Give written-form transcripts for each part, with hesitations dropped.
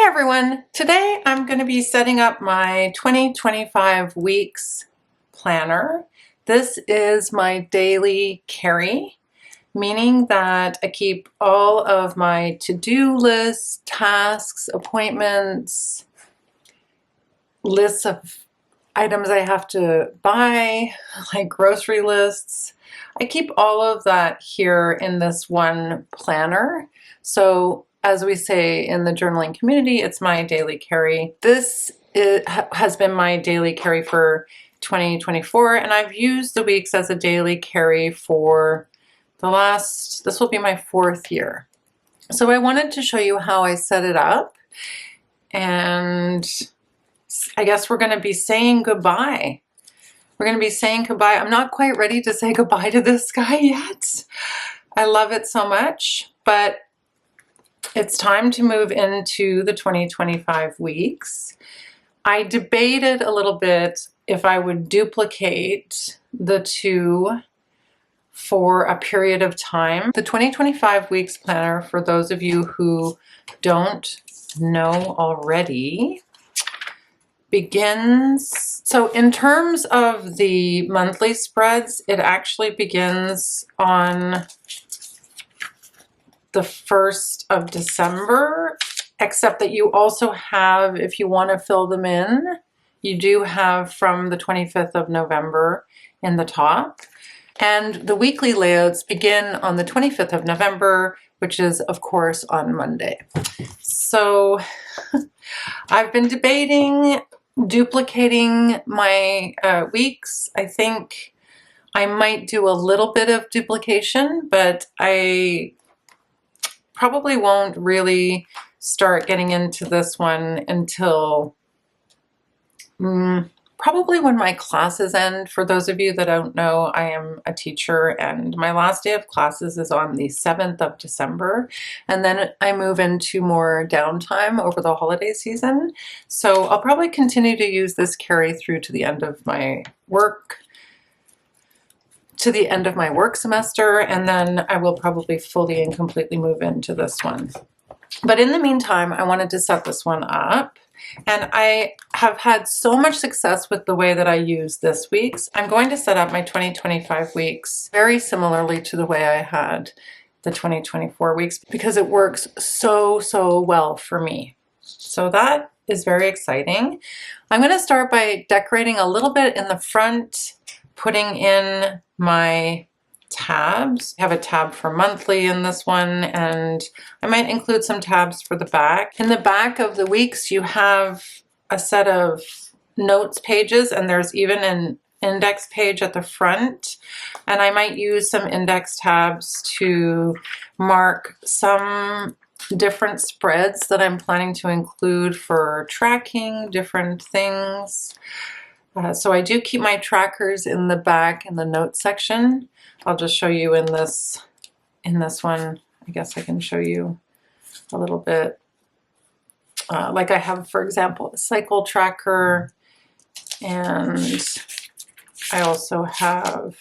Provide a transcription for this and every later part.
everyone, today I'm going to be setting up my 2025 weeks planner. This is my daily carry, meaning that I keep all of my to-do lists, tasks, appointments, lists of items I have to buy, like grocery lists. I keep all of that here in this one planner. So as we say in the journaling community, it's my daily carry. This has been my daily carry for 2024, and I've used the weeks as a daily carry for this will be my 4th year. So I wanted to show you how I set it up, and I guess we're going to be saying goodbye. We're going to be saying goodbye. I'm not quite ready to say goodbye to this guy yet. I love it so much, but it's time to move into the 2025 weeks. I debated a little bit if I would duplicate the two for a period of time. The 2025 weeks planner, for those of you who don't know already, begins, so in terms of the monthly spreads, it actually begins on the 1st of December, except that you also have, if you want to fill them in, you do have from the 25th of November in the top. And the weekly layouts begin on the 25th of November, which is, of course, on Monday. So I've been debating duplicating my weeks. I think I might do a little bit of duplication, but I probably won't really start getting into this one until probably when my classes end. For those of you that don't know, I am a teacher and my last day of classes is on the 7th of December. And then I move into more downtime over the holiday season. So I'll probably continue to use this carry through to the end of my work semester, and then I will probably fully and completely move into this one. But in the meantime, I wanted to set this one up, and I have had so much success with the way that I use this week's. I'm going to set up my 2025 weeks very similarly to the way I had the 2024 weeks because it works so well for me. So that is very exciting. I'm going to start by decorating a little bit in the front, putting in my tabs. I have a tab for monthly in this one, and I might include some tabs for the back. In the back of the weeks, you have a set of notes pages, and there's even an index page at the front. And I might use some index tabs to mark some different spreads that I'm planning to include for tracking different things. So I do keep my trackers in the back in the notes section. I'll just show you in this one. I guess I can show you a little bit. Like I have, for example, a cycle tracker, and I also have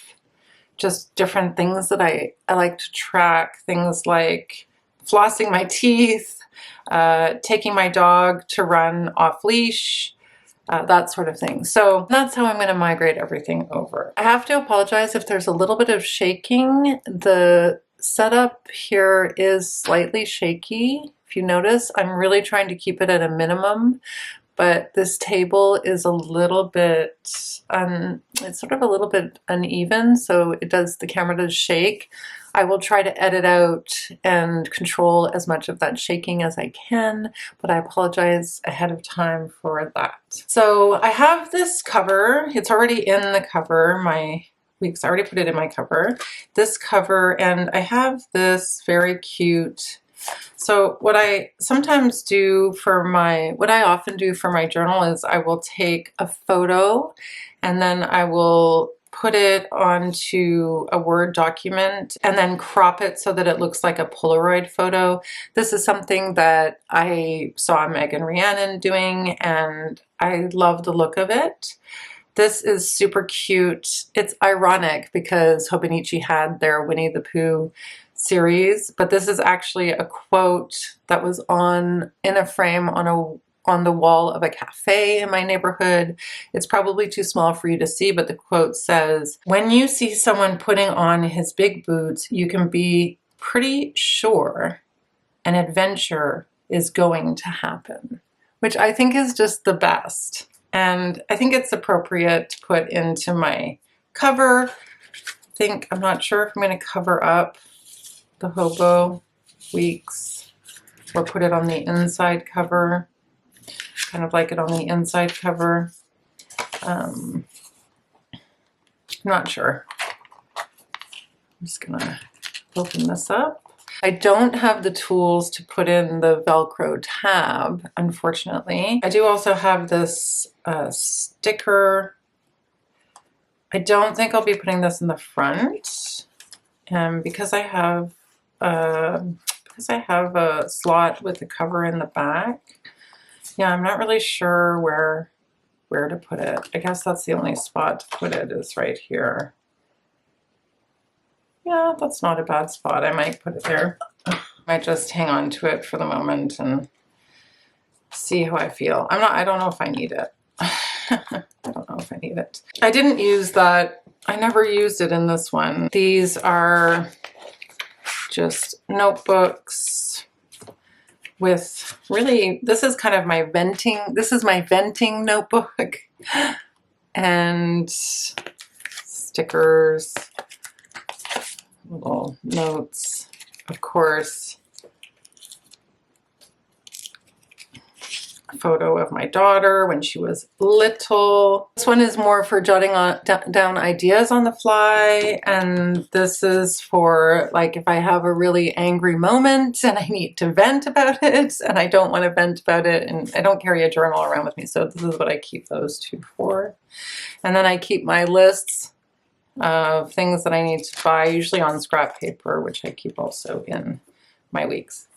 just different things that I like to track. Things like flossing my teeth, taking my dog to run off leash, that sort of thing. So that's how I'm going to migrate everything over. I have to apologize if there's a little bit of shaking. The setup here is slightly shaky. If you notice, I'm really trying to keep it at a minimum, but this table is a little bit, it's sort of a little bit uneven, so the camera does shake. I will try to edit out and control as much of that shaking as I can, but I apologize ahead of time for that. So I have this cover. It's already in the cover. My weeks, I already put it in my cover. This cover, and I have this very cute. So what I sometimes do what I often do for my journal is I will take a photo and then I will put it onto a Word document and then crop it so that it looks like a Polaroid photo. This is something that I saw Megan Rhiannon doing, and I love the look of it. This is super cute. It's ironic because Hobonichi had their Winnie the Pooh series, but this is actually a quote that was in a frame on the wall of a cafe in my neighborhood. It's probably too small for you to see, but the quote says, "When you see someone putting on his big boots, you can be pretty sure an adventure is going to happen," which I think is just the best. And I think it's appropriate to put into my cover. I'm not sure if I'm going to cover up the Hobo Weeks or put it on the inside cover. Kind of like it on the inside cover. I'm not sure. I'm just gonna open this up. I don't have the tools to put in the Velcro tab, unfortunately. I do also have this sticker. I don't think I'll be putting this in the front, because I have a slot with the cover in the back. Yeah, I'm not really sure where to put it. I guess that's the only spot to put it is right here. Yeah, that's not a bad spot. I might put it there. I might just hang on to it for the moment and see how I feel. I don't know if I need it. I don't know if I need it. I didn't use that. I never used it in this one. These are just notebooks with really, this is kind of my venting notebook, and stickers, little notes, of course, a photo of my daughter when she was little. This one is more for jotting down ideas on the fly, and this is for like if I have a really angry moment and I need to vent about it and I don't want to vent about it, and I don't carry a journal around with me, so this is what I keep those two for. And then I keep my lists of things that I need to buy, usually on scrap paper, which I keep also in my weeks.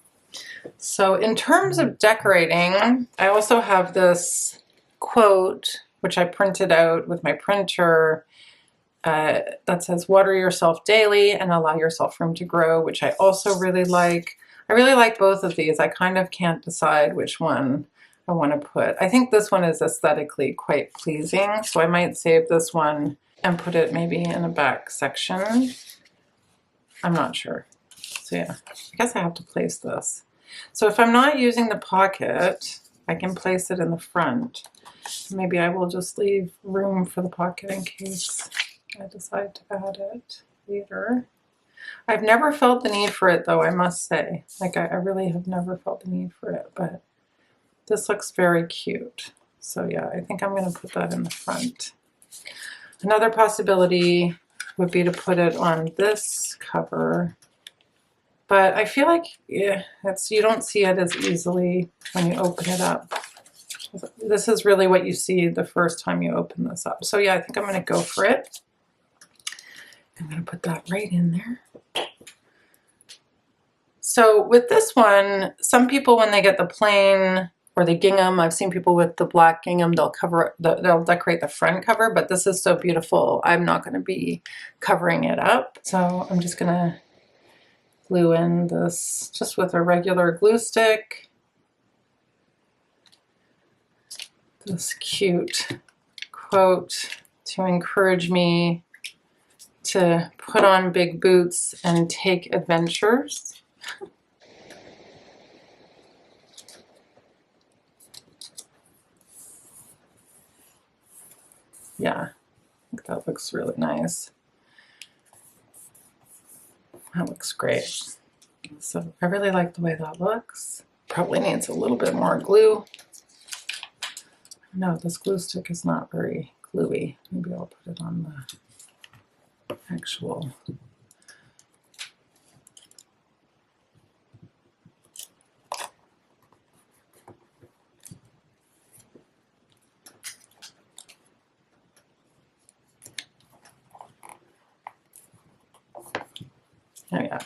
So in terms of decorating, I also have this quote, which I printed out with my printer, that says, "Water yourself daily and allow yourself room to grow," which I also really like. I really like both of these. I kind of can't decide which one I want to put. I think this one is aesthetically quite pleasing, so I might save this one and put it maybe in a back section. I'm not sure. So yeah, I guess I have to place this. So if I'm not using the pocket, I can place it in the front. Maybe I will just leave room for the pocket in case I decide to add it later. I've never felt the need for it though, I must say. Like I really have never felt the need for it, but this looks very cute. So yeah, I think I'm going to put that in the front. Another possibility would be to put it on this cover, but I feel like you don't see it as easily when you open it up. This is really what you see the first time you open this up. So yeah, I think I'm going to go for it. I'm going to put that right in there. So with this one, some people, when they get the plain or the gingham, I've seen people with the black gingham, they'll decorate the front cover, but this is so beautiful, I'm not going to be covering it up. So I'm just going to glue in this just with a regular glue stick. This cute quote to encourage me to put on big boots and take adventures. Yeah, I think that looks really nice. That looks great. So I really like the way that looks. Probably needs a little bit more glue. No, this glue stick is not very gluey. Maybe I'll put it on the actual. Oh yeah.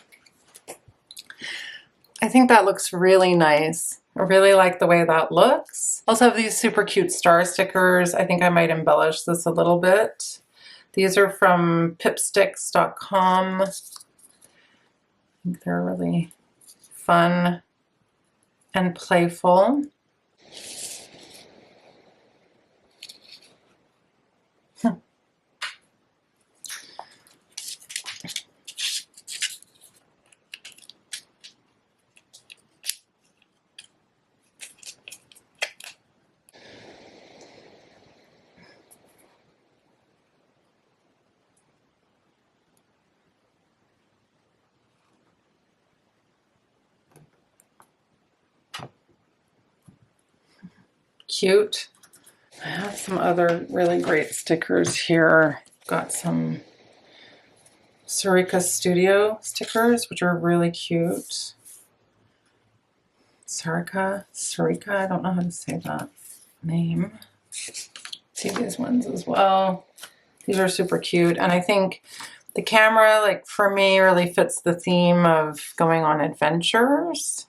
I think that looks really nice. I really like the way that looks. Also have these super cute star stickers. I think I might embellish this a little bit. These are from pipsticks.com. think they're really fun and playful. Cute. I have some other really great stickers here. Got some Sarika Studio stickers, which are really cute. Sarika, I don't know how to say that name. See these ones as well. These are super cute, and I think the camera, like for me, really fits the theme of going on adventures.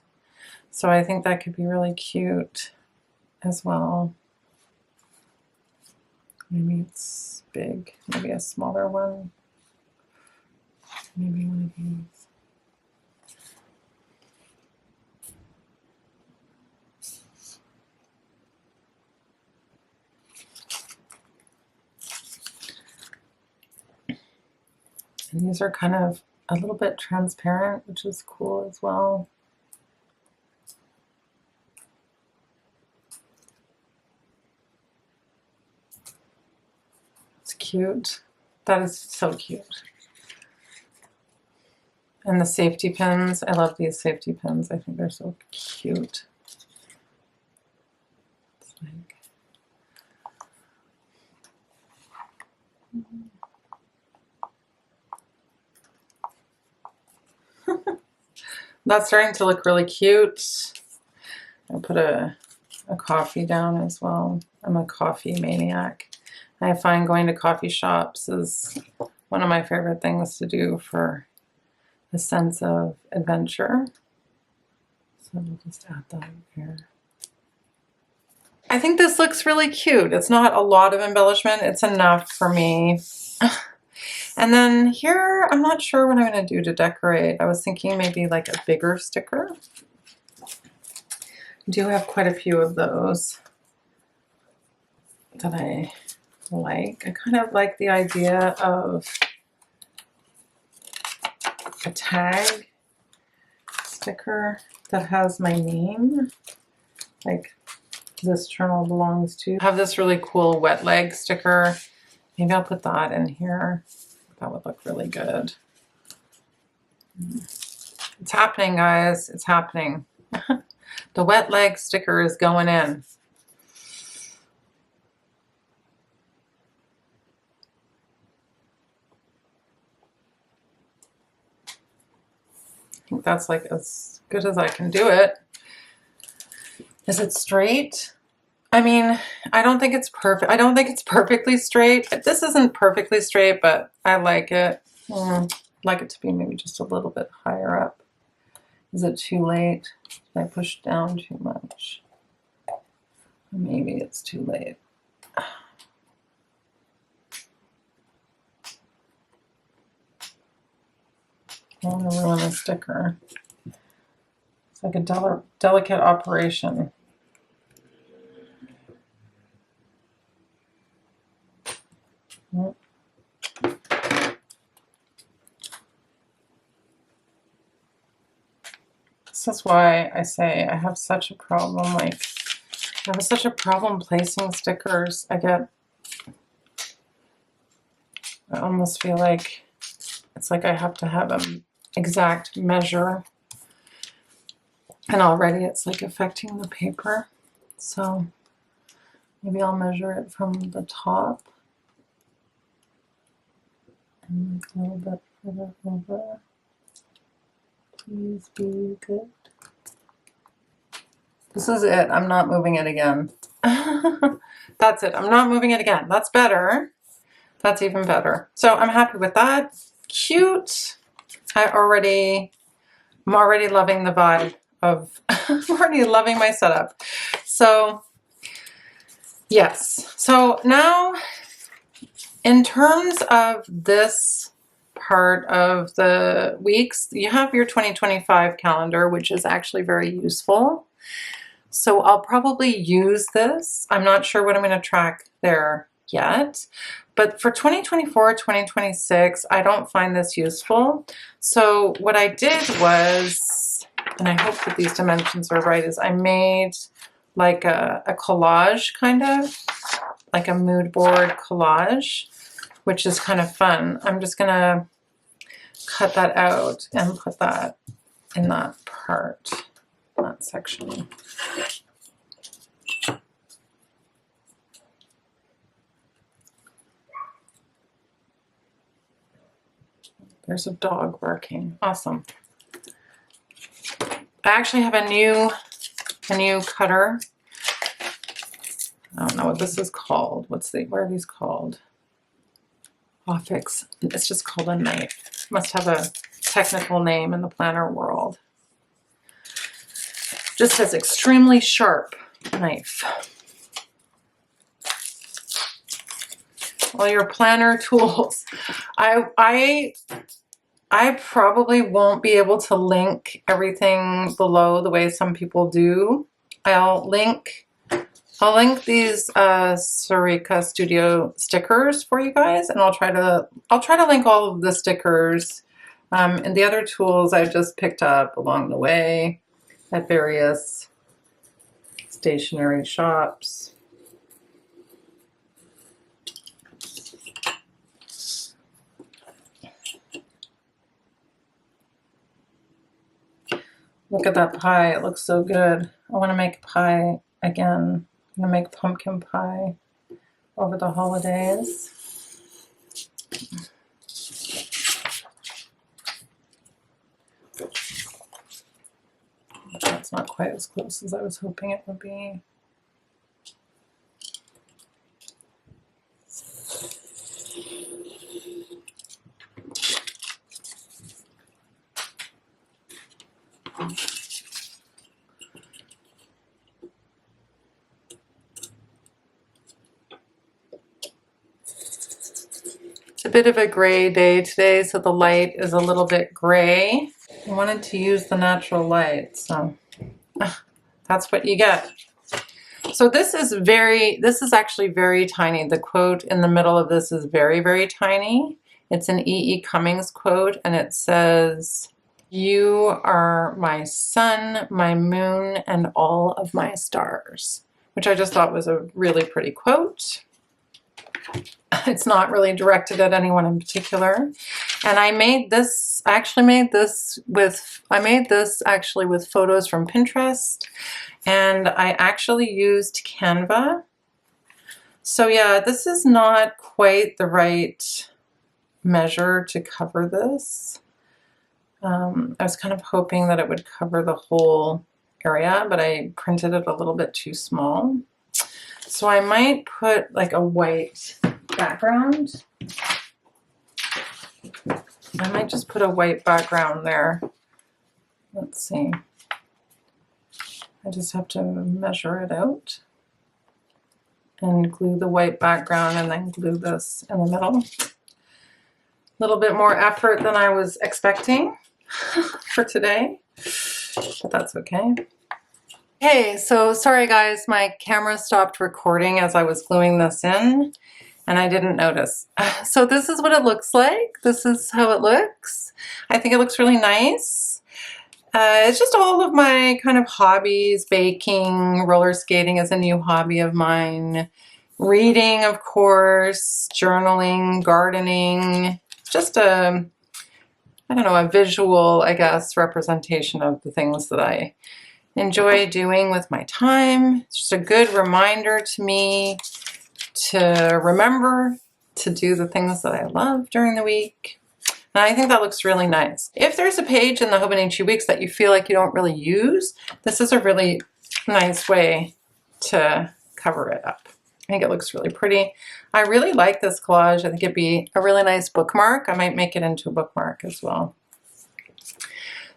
So I think that could be really cute as well. Maybe it's big, maybe a smaller one. Maybe one of these. And these are kind of a little bit transparent, which is cool as well. It's cute. That is so cute. And the safety pins. I love these safety pins. I think they're so cute. It's like... That's starting to look really cute. I'll put a coffee down as well. I'm a coffee maniac. I find going to coffee shops is one of my favorite things to do for a sense of adventure. So we'll just add that here. I think this looks really cute. It's not a lot of embellishment. It's enough for me. And then here, I'm not sure what I'm going to do to decorate. I was thinking maybe like a bigger sticker. I do have quite a few of those that I like. I kind of like the idea of a tag sticker that has my name, like this journal belongs to. I have this really cool wet leg sticker. Maybe I'll put that in here. That would look really good. It's happening, guys. It's happening. The wet leg sticker is going in. I think that's like as good as I can do it. Is it straight? I mean, I don't think it's perfect. I don't think it's perfectly straight. This isn't perfectly straight, but I like it. I'd like it to be maybe just a little bit higher up. Is it too late? Did I push down too much? Maybe it's too late. I don't want to ruin a sticker. It's like a delicate operation. This is why I say I have such a problem, like, I have such a problem placing stickers. I almost feel like it's like I have to have an exact measure, and already it's like affecting the paper. So maybe I'll measure it from the top and like a little bit further over. Please be good. This is it. I'm not moving it again. That's it. I'm not moving it again. That's better. That's even better. So I'm happy with that. Cute. I'm already loving the vibe of, I'm already loving my setup. So yes. So now in terms of this part of the weeks, you have your 2025 calendar, which is actually very useful. So I'll probably use this. I'm not sure what I'm going to track there yet, but for 2024, 2026, I don't find this useful. So what I did was, and I hope that these dimensions are right, is I made like a collage, kind of like a mood board collage, which is kind of fun. I'm just going to cut that out and put that in that part, that section. There's a dog barking. Awesome. I actually have a new cutter. I don't know what this is called. What are these called? Offix. It's just called a knife. Must have a technical name in the planner world. Just says extremely sharp knife. All your planner tools. I probably won't be able to link everything below the way some people do. I'll link these Sarika Studio stickers for you guys, and I'll try to link all of the stickers and the other tools I just picked up along the way at various stationery shops. Look at that pie, it looks so good. I want to make pie again. I'm going to make pumpkin pie over the holidays. That's not quite as close as I was hoping it would be. It's a bit of a gray day today, so the light is a little bit gray. I wanted to use the natural light, so that's what you get. So this is actually very tiny. The quote in the middle of this is very, very tiny. It's an E.E. Cummings quote, and it says, "You are my sun, my moon, and all of my stars," which I just thought was a really pretty quote. It's not really directed at anyone in particular. And I made this actually with photos from Pinterest, and I actually used Canva. So yeah, this is not quite the right measure to cover this. I was kind of hoping that it would cover the whole area, but I printed it a little bit too small. So I might put like a white background. I might just put a white background there. Let's see. I just have to measure it out and glue the white background and then glue this in the middle. A little bit more effort than I was expecting for today, but that's okay. Hey, so sorry guys, my camera stopped recording as I was gluing this in and I didn't notice. So this is what it looks like. This is how it looks. I think it looks really nice. It's just all of my kind of hobbies. Baking, roller skating is a new hobby of mine. Reading, of course, journaling, gardening. Just a, I don't know, a visual, I guess, representation of the things that I enjoy doing with my time. It's just a good reminder to me to remember to do the things that I love during the week. And I think that looks really nice. If there's a page in the Hobonichi Weeks that you feel like you don't really use, this is a really nice way to cover it up. I think it looks really pretty. I really like this collage. I think it'd be a really nice bookmark. I might make it into a bookmark as well.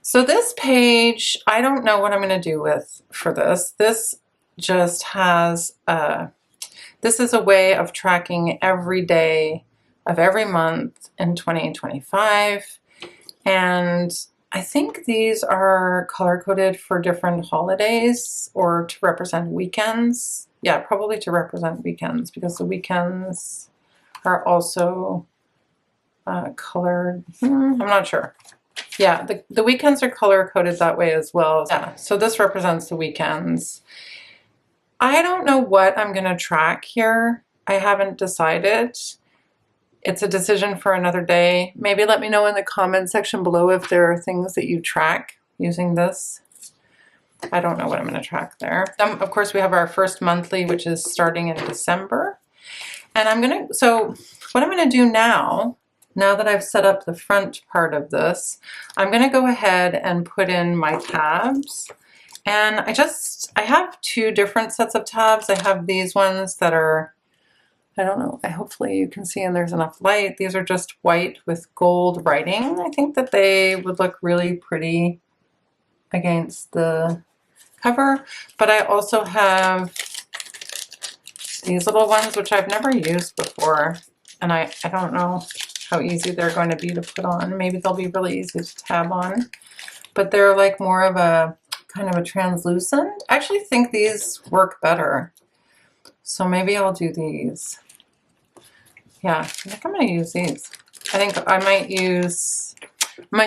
So this page, I don't know what I'm going to do with for this. This just has, this is a way of tracking every day of every month in 2025. And I think these are color-coded for different holidays or to represent weekends. Yeah, probably to represent weekends, because the weekends are also colored. I'm not sure. Yeah, the weekends are color-coded that way as well. Yeah, so this represents the weekends. I don't know what I'm going to track here. I haven't decided. It's a decision for another day. Maybe let me know in the comment section below if there are things that you track using this. I don't know what I'm going to track there. Of course, we have our first monthly, which is starting in December. And so what I'm going to do now that I've set up the front part of this, I'm going to go ahead and put in my tabs. And I have two different sets of tabs. I have these ones that are, I don't know, hopefully you can see and there's enough light. These are just white with gold writing. I think that they would look really pretty against the cover. But I also have these little ones, which I've never used before. And I don't know how easy they're going to be to put on. Maybe they'll be really easy to tab on. But they're like more of a kind of a translucent. I actually think these work better. So maybe I'll do these. Yeah, I think I'm going to use these. I think I might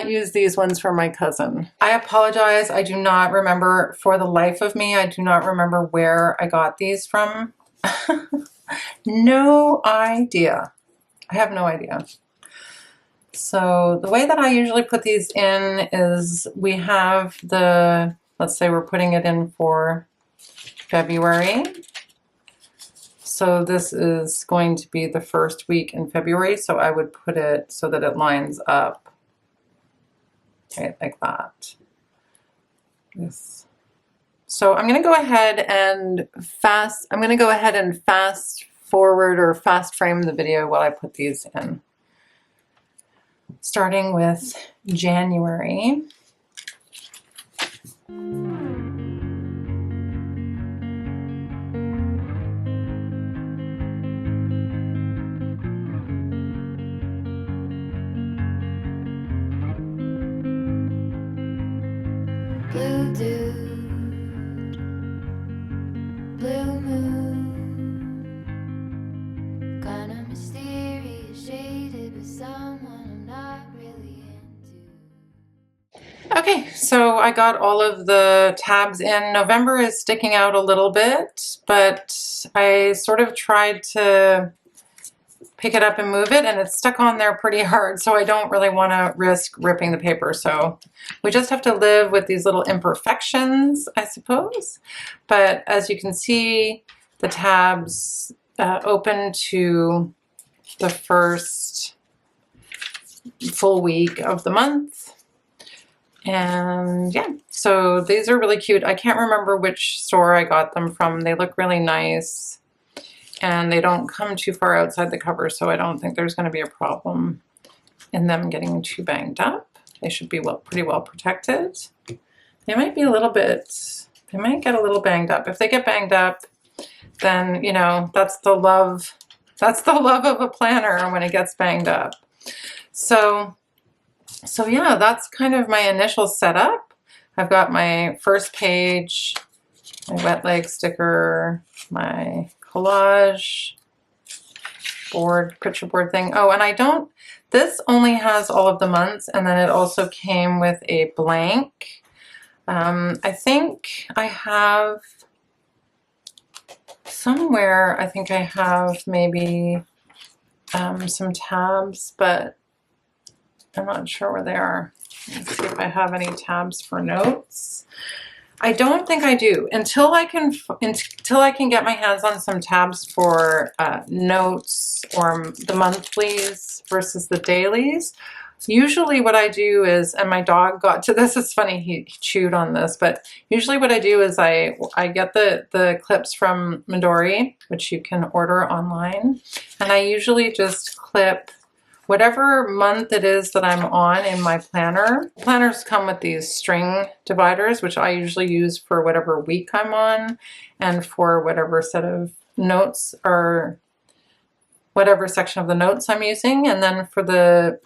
use these ones for my cousin. I apologize. I do not remember, for the life of me, I do not remember where I got these from. No idea. I have no idea. So the way that I usually put these in is we have the, let's say we're putting it in for February. So this is going to be the first week in February. So I would put it so that it lines up, okay, like that. This. So I'm going to go ahead and fast forward or fast frame the video while I put these in. Starting with January. Blue dew, blue moon, kinda mysterious, shaded with someone I'm not really into. Okay, so I got all of the tabs in. November is sticking out a little bit, but I sort of tried to pick it up and move it, and it's stuck on there pretty hard, so I don't really want to risk ripping the paper. So we just have to live with these little imperfections, I suppose. But as you can see, the tabs open to the first full week of the month. And yeah, so these are really cute. I can't remember which store I got them from. They look really nice. And they don't come too far outside the cover, so I don't think there's going to be a problem in them getting too banged up. They should be pretty well protected. They might be a little bit, they might get a little banged up. If they get banged up, then, you know, that's the love of a planner when it gets banged up. So yeah, that's kind of my initial setup. I've got my first page, my wet leg sticker, my collage board, picture board thing. Oh, and this only has all of the months, and then it also came with a blank. I think I have somewhere, I think I have maybe some tabs, but I'm not sure where they are. Let's see if I have any tabs for notes. I don't think I do. Until I can get my hands on some tabs for notes or the monthlies versus the dailies. Usually what I do is, and my dog got to this, it's funny, he chewed on this, but usually what I do is I get the clips from Midori, which you can order online, and I usually just clip whatever month it is that I'm on in my planner. Planners come with these string dividers, which I usually use for whatever week I'm on and for whatever set of notes are whatever section of the notes I'm using. And then for the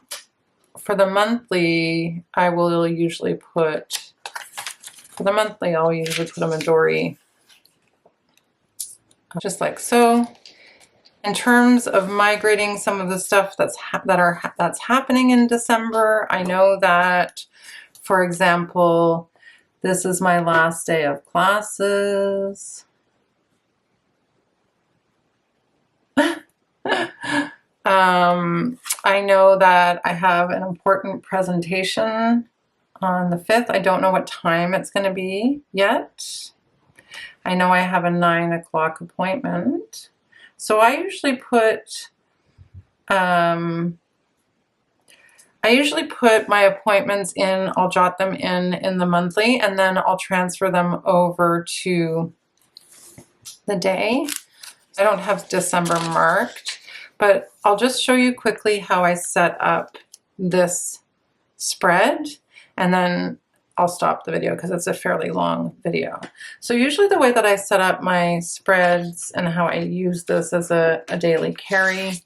monthly, I will usually put, for the monthly, I'll usually put a Midori, just like so. In terms of migrating some of the stuff that's happening in December, I know that, for example, this is my last day of classes. I know that I have an important presentation on the 5th. I don't know what time it's going to be yet. I know I have a 9 o'clock appointment. So I usually put my appointments in, I'll jot them in the monthly, and then I'll transfer them over to the day. I don't have December marked, but I'll just show you quickly how I set up this spread, and then I'll stop the video because it's a fairly long video. So usually the way that I set up my spreads and how I use this as a daily carry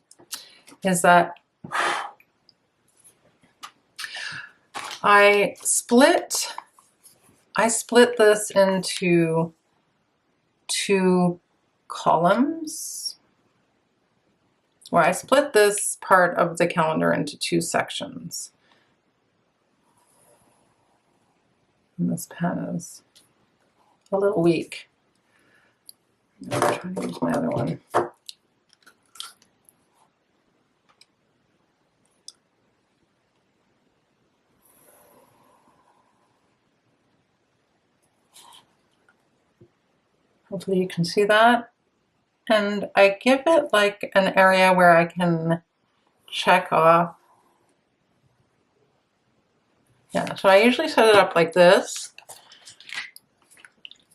is that I split this into 2 columns, where I split this part of the calendar into 2 sections. And this pen is a little weak. I'm trying to use my other one. Hopefully you can see that. And I give it like an area where I can check off. Yeah, so I usually set it up like this.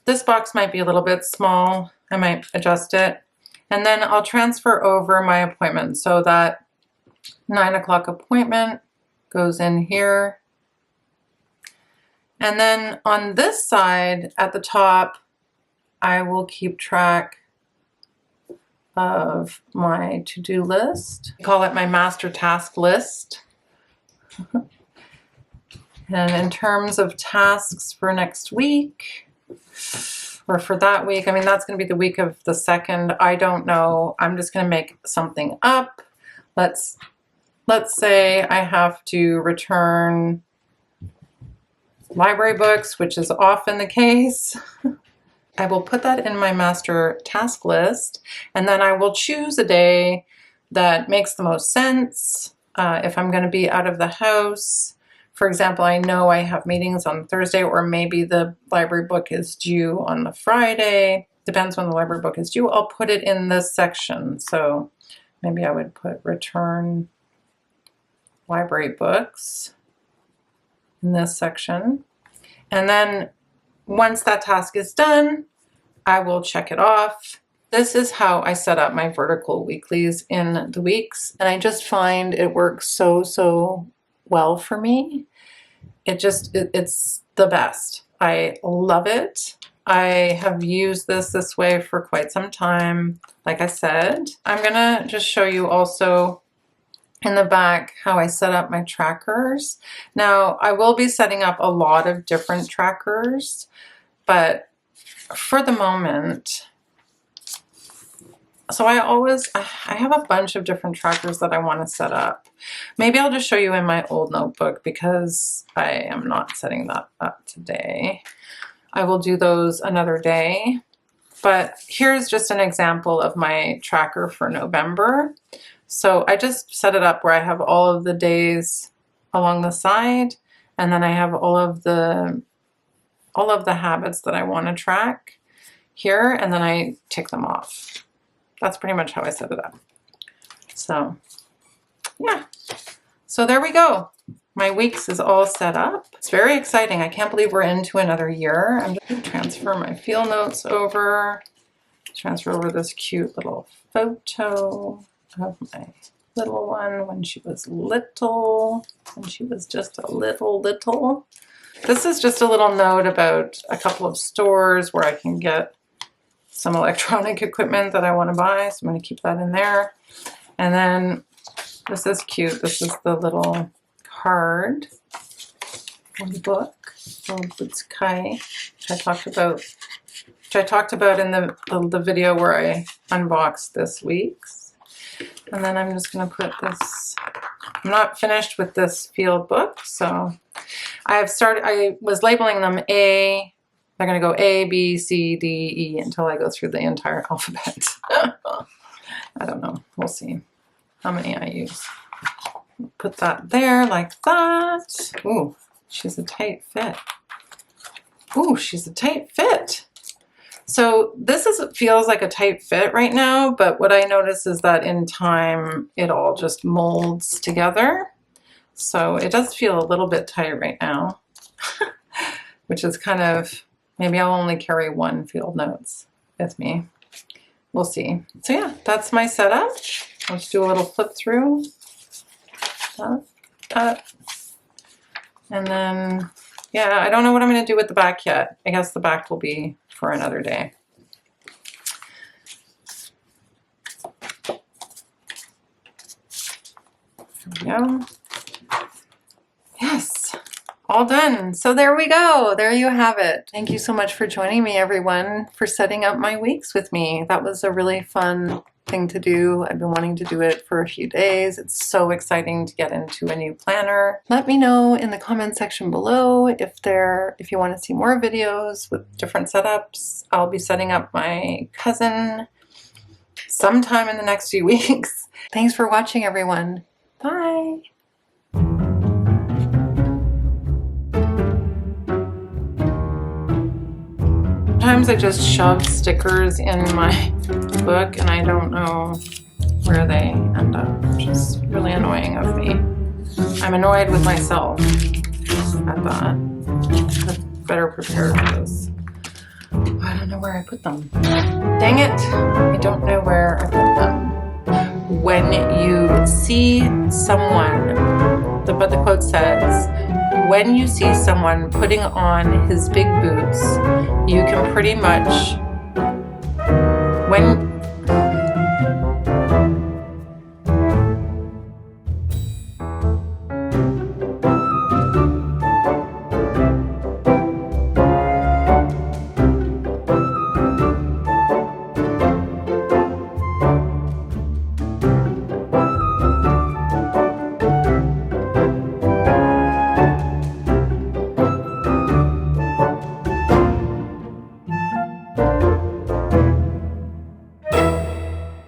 This box might be a little bit small. I might adjust it. And then I'll transfer over my appointment. So that 9 o'clock appointment goes in here. And then on this side at the top, I will keep track of my to-do list. I call it my master task list. And in terms of tasks for next week, or for that week, I mean, that's going to be the week of the 2nd. I don't know. I'm just going to make something up. Let's say I have to return library books, which is often the case. I will put that in my master task list, and then I will choose a day that makes the most sense. If I'm going to be out of the house, for example, I know I have meetings on Thursday, or maybe the library book is due on the Friday. Depends when the library book is due. I'll put it in this section. So maybe I would put return library books in this section. And then once that task is done, I will check it off. This is how I set up my vertical weeklies in the weeks. And I just find it works so well for me. It's the best. I love it. I have used this way for quite some time. Like I said, I'm gonna just show you also in the back how I set up my trackers. Now, I will be setting up a lot of different trackers, but for the moment, so I have a bunch of different trackers that I want to set up. Maybe I'll just show you in my old notebook because I am not setting that up today. I will do those another day. But here's just an example of my tracker for November. So I just set it up where I have all of the days along the side, and then I have all of the habits that I want to track here, and then I tick them off. That's pretty much how I set it up. So yeah, so there we go. My weeks is all set up. It's very exciting. I can't believe we're into another year. I'm just going to transfer my field notes over, transfer over this cute little photo of my little one when she was little, when she was just a little. This is just a little note about a couple of stores where I can get some electronic equipment that I want to buy, so I'm going to keep that in there. And then this is cute. This is the little card from the book, Hobonichi, which I talked about in the video where I unboxed this week's. And then I'm just going to put this. I'm not finished with this field book, so I was labeling them A. They're going to go A, B, C, D, E until I go through the entire alphabet. I don't know. We'll see how many I use. Put that there like that. Ooh, she's a tight fit. Ooh, she's a tight fit. So this feels like a tight fit right now, but what I notice is that in time it all just molds together. So it does feel a little bit tight right now, which is kind of, maybe I'll only carry one field notes with me. We'll see. So yeah, that's my setup. Let's do a little flip through. And then, yeah, I don't know what I'm going to do with the back yet. I guess the back will be for another day. There we go. Yes, all done. So there we go. There you have it. Thank you so much for joining me, everyone, for setting up my weeks with me. That was a really fun thing to do. I've been wanting to do it for a few days. It's so exciting to get into a new planner. Let me know in the comment section below if you want to see more videos with different setups. I'll be setting up my cousin sometime in the next few weeks. Thanks for watching, everyone. Bye. Sometimes I just shove stickers in my book and I don't know where they end up, which is really annoying of me. I'm annoyed with myself at that. I'm better prepared for this. I don't know where I put them. Dang it! I don't know where I put them. When you see someone, but the quote says, when you see someone putting on his big boots, you can pretty much